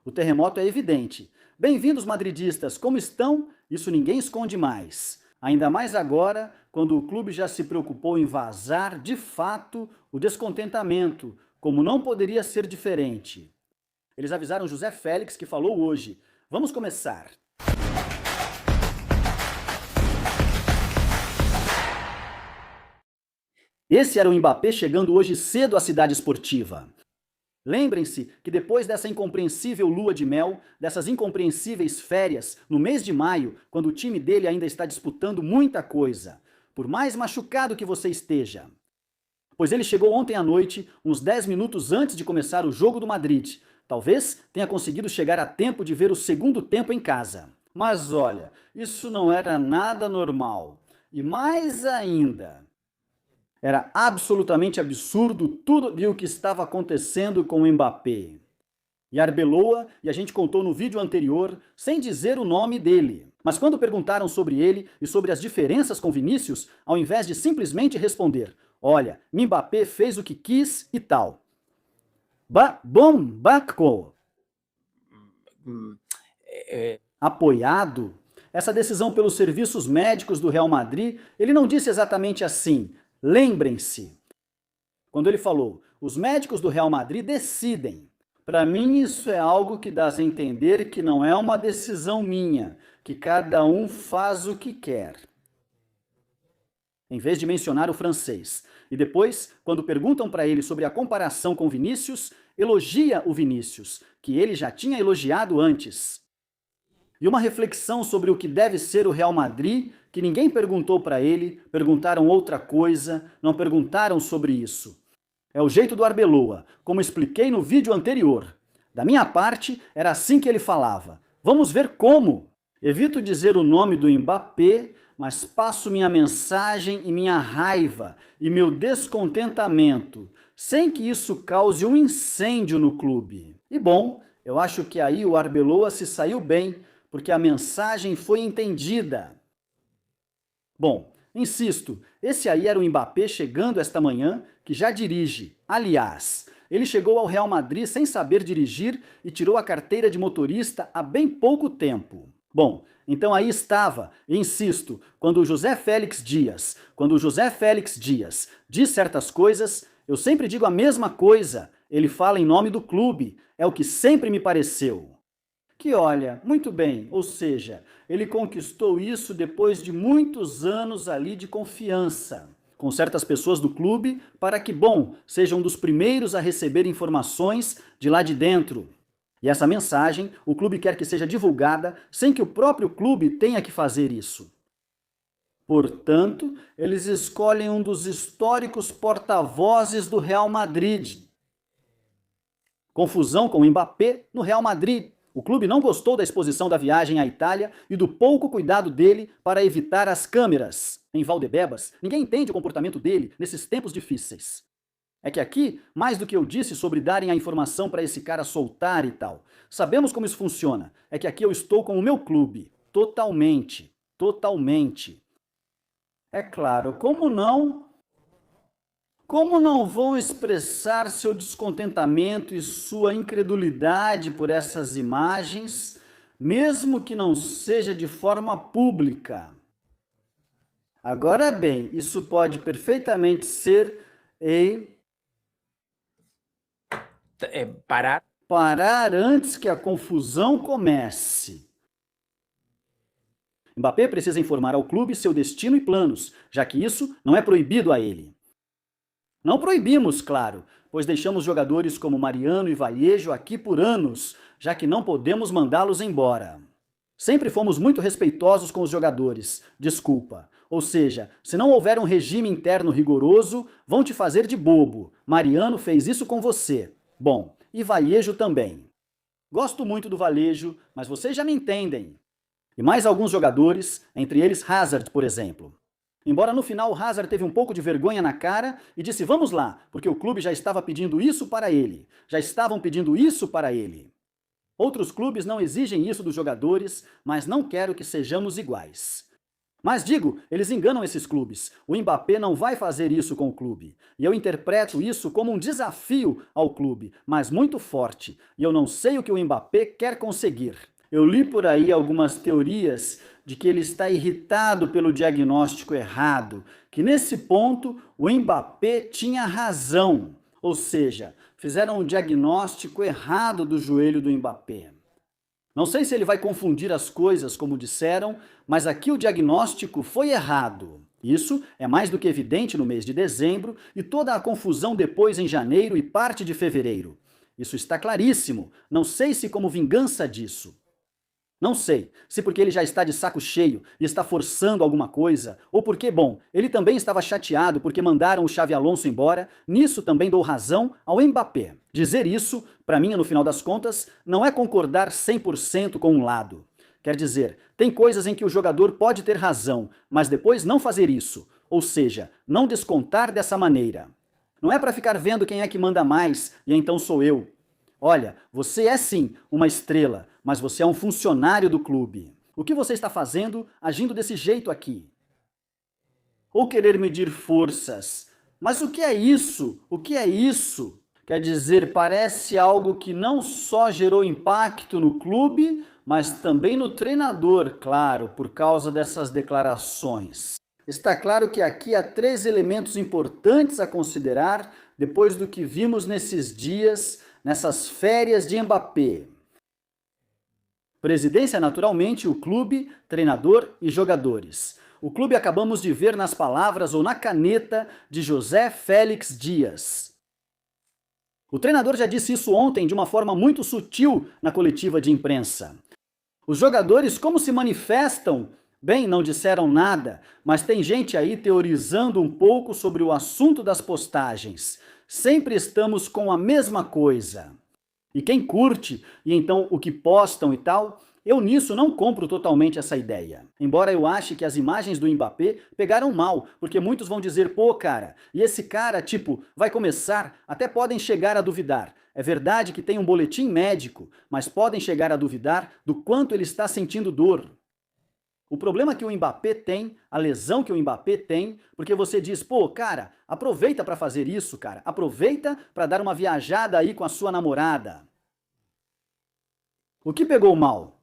O terremoto é evidente. Bem-vindos, madridistas, como estão? Isso ninguém esconde mais. Ainda mais agora, quando o clube já se preocupou em vazar, de fato, o descontentamento, como não poderia ser diferente. Eles avisaram José Félix, que falou hoje. Vamos começar. Esse era o Mbappé chegando hoje cedo à cidade esportiva. Lembrem-se que depois dessa incompreensível lua de mel, dessas incompreensíveis férias, no mês de maio, quando o time dele ainda está disputando muita coisa, por mais machucado que você esteja. Pois ele chegou ontem à noite, uns 10 minutos antes de começar o jogo do Madrid. Talvez tenha conseguido chegar a tempo de ver o segundo tempo em casa. Mas olha, isso não era nada normal. E mais ainda, era absolutamente absurdo tudo o que estava acontecendo com o Mbappé. E Arbeloa, e a gente contou no vídeo anterior, sem dizer o nome dele. Mas quando perguntaram sobre ele e sobre as diferenças com Vinícius, ao invés de simplesmente responder, olha, Mbappé fez o que quis e tal. Bom, Baco. Apoiado? Essa decisão pelos serviços médicos do Real Madrid, ele não disse exatamente assim, lembrem-se. Quando ele falou, os médicos do Real Madrid decidem. Para mim isso é algo que dá a entender que não é uma decisão minha, que cada um faz o que quer. Em vez de mencionar o francês. E depois, quando perguntam para ele sobre a comparação com Vinícius, elogia o Vinícius, que ele já tinha elogiado antes. E uma reflexão sobre o que deve ser o Real Madrid, que ninguém perguntou para ele, perguntaram outra coisa, não perguntaram sobre isso. É o jeito do Arbeloa, como expliquei no vídeo anterior. Da minha parte, era assim que ele falava. Vamos ver como. Evito dizer o nome do Mbappé, mas passo minha mensagem e minha raiva e meu descontentamento, sem que isso cause um incêndio no clube. E bom, eu acho que aí o Arbeloa se saiu bem, porque a mensagem foi entendida. Bom, insisto, esse aí era o Mbappé chegando esta manhã, que já dirige. Aliás, ele chegou ao Real Madrid sem saber dirigir e tirou a carteira de motorista há bem pouco tempo. Bom, então aí estava, e insisto, quando o José Félix Dias diz certas coisas, eu sempre digo a mesma coisa, ele fala em nome do clube, é o que sempre me pareceu. Que olha, muito bem, ou seja, ele conquistou isso depois de muitos anos ali de confiança com certas pessoas do clube para que, bom, sejam dos primeiros a receber informações de lá de dentro. E essa mensagem, o clube quer que seja divulgada sem que o próprio clube tenha que fazer isso. Portanto, eles escolhem um dos históricos porta-vozes do Real Madrid. Confusão com o Mbappé no Real Madrid. O clube não gostou da exposição da viagem à Itália e do pouco cuidado dele para evitar as câmeras. Em Valdebebas, ninguém entende o comportamento dele nesses tempos difíceis. É que aqui, mais do que eu disse sobre darem a informação para esse cara soltar e tal, sabemos como isso funciona. É que aqui eu estou com o meu clube. Totalmente. É claro, como não vão expressar seu descontentamento e sua incredulidade por essas imagens, mesmo que não seja de forma pública? Agora bem, isso pode perfeitamente ser parar antes que a confusão comece. Mbappé precisa informar ao clube seu destino e planos, já que isso não é proibido a ele. Não proibimos, claro, pois deixamos jogadores como Mariano e Vallejo aqui por anos, já que não podemos mandá-los embora. Sempre fomos muito respeitosos com os jogadores, desculpa. Ou seja, se não houver um regime interno rigoroso, vão te fazer de bobo. Mariano fez isso com você. Bom, e Vallejo também. Gosto muito do Vallejo, mas vocês já me entendem. E mais alguns jogadores, entre eles Hazard, por exemplo. Embora no final o Hazard teve um pouco de vergonha na cara e disse vamos lá, porque o clube já estava pedindo isso para ele. Já estavam pedindo isso para ele. Outros clubes não exigem isso dos jogadores, mas não quero que sejamos iguais. Mas digo, eles enganam esses clubes. O Mbappé não vai fazer isso com o clube. E eu interpreto isso como um desafio ao clube, mas muito forte. E eu não sei o que o Mbappé quer conseguir. Eu li por aí algumas teorias de que ele está irritado pelo diagnóstico errado, que nesse ponto o Mbappé tinha razão. Ou seja, fizeram um diagnóstico errado do joelho do Mbappé. Não sei se ele vai confundir as coisas, como disseram, mas aqui o diagnóstico foi errado. Isso é mais do que evidente no mês de dezembro e toda a confusão depois em janeiro e parte de fevereiro. Isso está claríssimo. Não sei se como vingança disso. Não sei, se porque ele já está de saco cheio e está forçando alguma coisa, ou porque, bom, ele também estava chateado porque mandaram o Xabi Alonso embora, nisso também dou razão ao Mbappé. Dizer isso, para mim, no final das contas, não é concordar 100% com um lado. Quer dizer, tem coisas em que o jogador pode ter razão, mas depois não fazer isso, ou seja, não descontar dessa maneira. Não é para ficar vendo quem é que manda mais e então sou eu. Olha, você é sim uma estrela, mas você é um funcionário do clube. O que você está fazendo agindo desse jeito aqui? Ou querer medir forças. Mas o que é isso? O que é isso? Quer dizer, parece algo que não só gerou impacto no clube, mas também no treinador, claro, por causa dessas declarações. Está claro que aqui há 3 elementos importantes a considerar depois do que vimos nesses dias, nessas férias de Mbappé. Presidência, naturalmente, o clube, treinador e jogadores. O clube acabamos de ver nas palavras ou na caneta de José Félix Dias. O treinador já disse isso ontem de uma forma muito sutil na coletiva de imprensa. Os jogadores, como se manifestam? Bem, não disseram nada, mas tem gente aí teorizando um pouco sobre o assunto das postagens. Sempre estamos com a mesma coisa. E quem curte, e então o que postam e tal, eu nisso não compro totalmente essa ideia. Embora eu ache que as imagens do Mbappé pegaram mal, porque muitos vão dizer, pô cara, e esse cara, tipo, vai começar, até podem chegar a duvidar. É verdade que tem um boletim médico, mas podem chegar a duvidar do quanto ele está sentindo dor. O problema que o Mbappé tem, a lesão que o Mbappé tem, porque você diz, pô, cara, aproveita para fazer isso, cara. Aproveita para dar uma viajada aí com a sua namorada. O que pegou mal?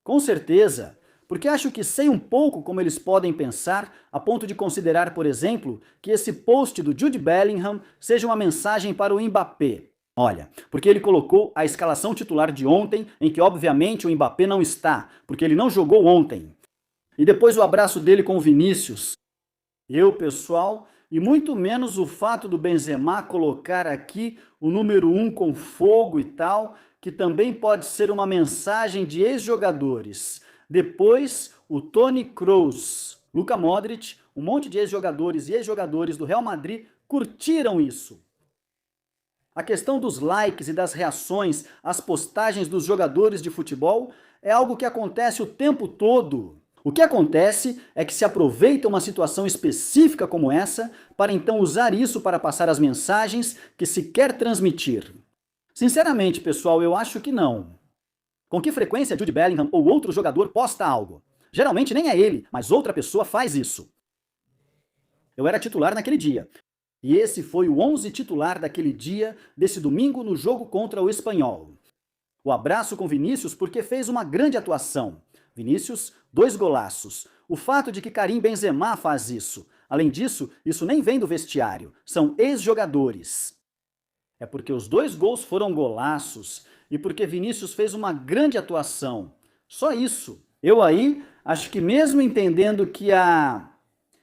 Com certeza, porque acho que sei um pouco como eles podem pensar, a ponto de considerar, por exemplo, que esse post do Jude Bellingham seja uma mensagem para o Mbappé. Olha, porque ele colocou a escalação titular de ontem, em que obviamente o Mbappé não está, porque ele não jogou ontem. E depois o abraço dele com o Vinícius. Eu, pessoal, e muito menos o fato do Benzema colocar aqui o número 1 com fogo e tal, que também pode ser uma mensagem de ex-jogadores. Depois, o Toni Kroos, Luka Modric, um monte de ex-jogadores e ex-jogadores do Real Madrid curtiram isso. A questão dos likes e das reações às postagens dos jogadores de futebol é algo que acontece o tempo todo. O que acontece é que se aproveita uma situação específica como essa para então usar isso para passar as mensagens que se quer transmitir. Sinceramente, pessoal, eu acho que não. Com que frequência Jude Bellingham ou outro jogador posta algo? Geralmente nem é ele, mas outra pessoa faz isso. Eu era titular naquele dia. E esse foi o 11 titular daquele dia, desse domingo no jogo contra o Espanhol. O abraço com Vinícius porque fez uma grande atuação. Vinícius, 2 golaços. O fato de que Karim Benzema faz isso. Além disso, isso nem vem do vestiário. São ex-jogadores. É porque os 2 gols foram golaços e porque Vinícius fez uma grande atuação. Só isso. Eu aí acho que mesmo entendendo que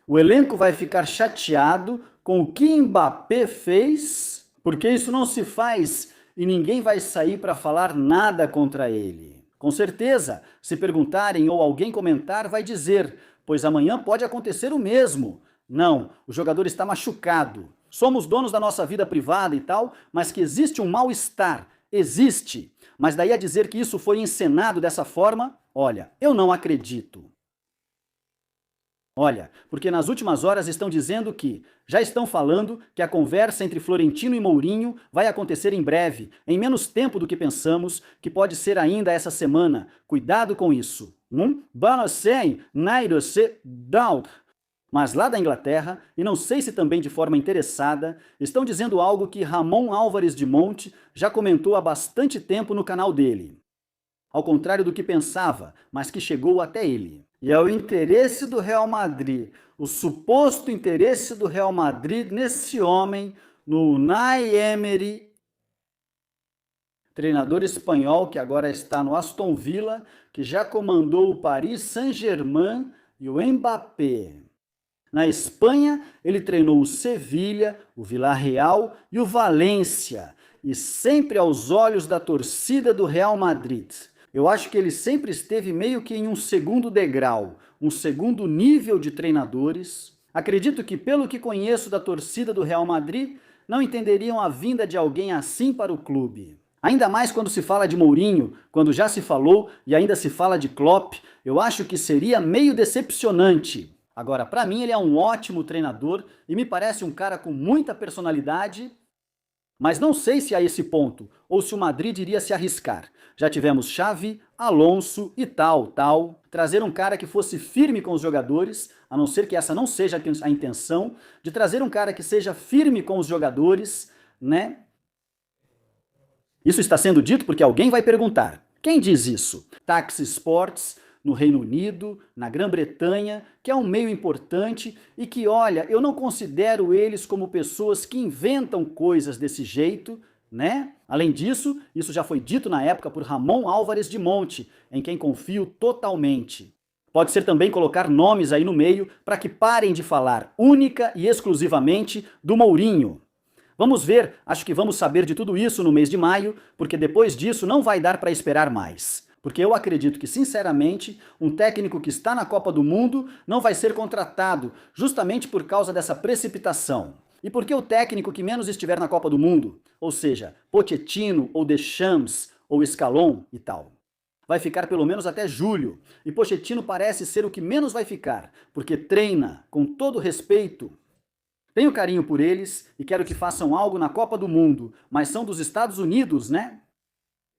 o elenco vai ficar chateado com o que Mbappé fez, porque isso não se faz e ninguém vai sair para falar nada contra ele. Com certeza, se perguntarem ou alguém comentar, vai dizer, pois amanhã pode acontecer o mesmo. Não, o jogador está machucado. Somos donos da nossa vida privada e tal, mas que existe um mal-estar. Existe. Mas daí a dizer que isso foi encenado dessa forma, olha, eu não acredito. Olha, porque nas últimas horas estão dizendo que, já estão falando que a conversa entre Florentino e Mourinho vai acontecer em breve, em menos tempo do que pensamos, que pode ser ainda essa semana. Cuidado com isso. Balancem, Nairose, Doubt. Mas lá da Inglaterra, e não sei se também de forma interessada, estão dizendo algo que Ramon Álvares de Monte já comentou há bastante tempo no canal dele. Ao contrário do que pensava, mas que chegou até ele. E é o interesse do Real Madrid, o suposto interesse do Real Madrid nesse homem, no Unai Emery, treinador espanhol que agora está no Aston Villa, que já comandou o Paris Saint-Germain e o Mbappé. Na Espanha, ele treinou o Sevilha, o Villarreal e o Valência, e sempre aos olhos da torcida do Real Madrid. Eu acho que ele sempre esteve meio que em um segundo degrau, um segundo nível de treinadores. Acredito que, pelo que conheço da torcida do Real Madrid, não entenderiam a vinda de alguém assim para o clube. Ainda mais quando se fala de Mourinho, quando já se falou e ainda se fala de Klopp, eu acho que seria meio decepcionante. Agora, para mim, ele é um ótimo treinador e me parece um cara com muita personalidade, mas não sei se a esse ponto, ou se o Madrid iria se arriscar. Já tivemos Xavi, Alonso e tal. Trazer um cara que fosse firme com os jogadores, a não ser que essa não seja a intenção, de trazer um cara que seja firme com os jogadores, né? Isso está sendo dito porque alguém vai perguntar. Quem diz isso? Taxi Sports, no Reino Unido, na Grã-Bretanha, que é um meio importante e que, olha, eu não considero eles como pessoas que inventam coisas desse jeito, né? Além disso, isso já foi dito na época por Ramon Álvares de Monte, em quem confio totalmente. Pode ser também colocar nomes aí no meio para que parem de falar única e exclusivamente do Mourinho. Vamos ver, acho que vamos saber de tudo isso no mês de maio, porque depois disso não vai dar para esperar mais. Porque eu acredito que, sinceramente, um técnico que está na Copa do Mundo não vai ser contratado, justamente por causa dessa precipitação. E porque o técnico que menos estiver na Copa do Mundo, ou seja, Pochettino ou Deschamps ou Scalon e tal, vai ficar pelo menos até julho. E Pochettino parece ser o que menos vai ficar, porque treina, com todo respeito. Tenho carinho por eles e quero que façam algo na Copa do Mundo, mas são dos Estados Unidos, né?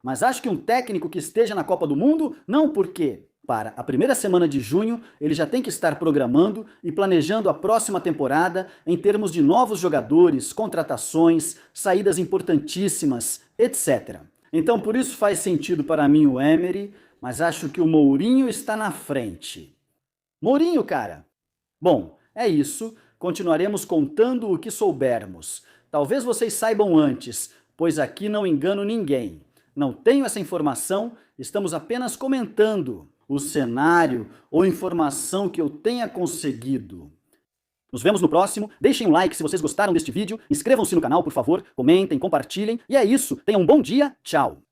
Mas acho que um técnico que esteja na Copa do Mundo, não, porque para a primeira semana de junho ele já tem que estar programando e planejando a próxima temporada em termos de novos jogadores, contratações, saídas importantíssimas, etc. Então por isso faz sentido para mim o Emery, mas acho que o Mourinho está na frente. Mourinho, cara! Bom, é isso. Continuaremos contando o que soubermos. Talvez vocês saibam antes, pois aqui não engano ninguém. Não tenho essa informação, estamos apenas comentando o cenário ou informação que eu tenha conseguido. Nos vemos no próximo, deixem um like se vocês gostaram deste vídeo, inscrevam-se no canal, por favor, comentem, compartilhem, e é isso, tenham um bom dia, tchau!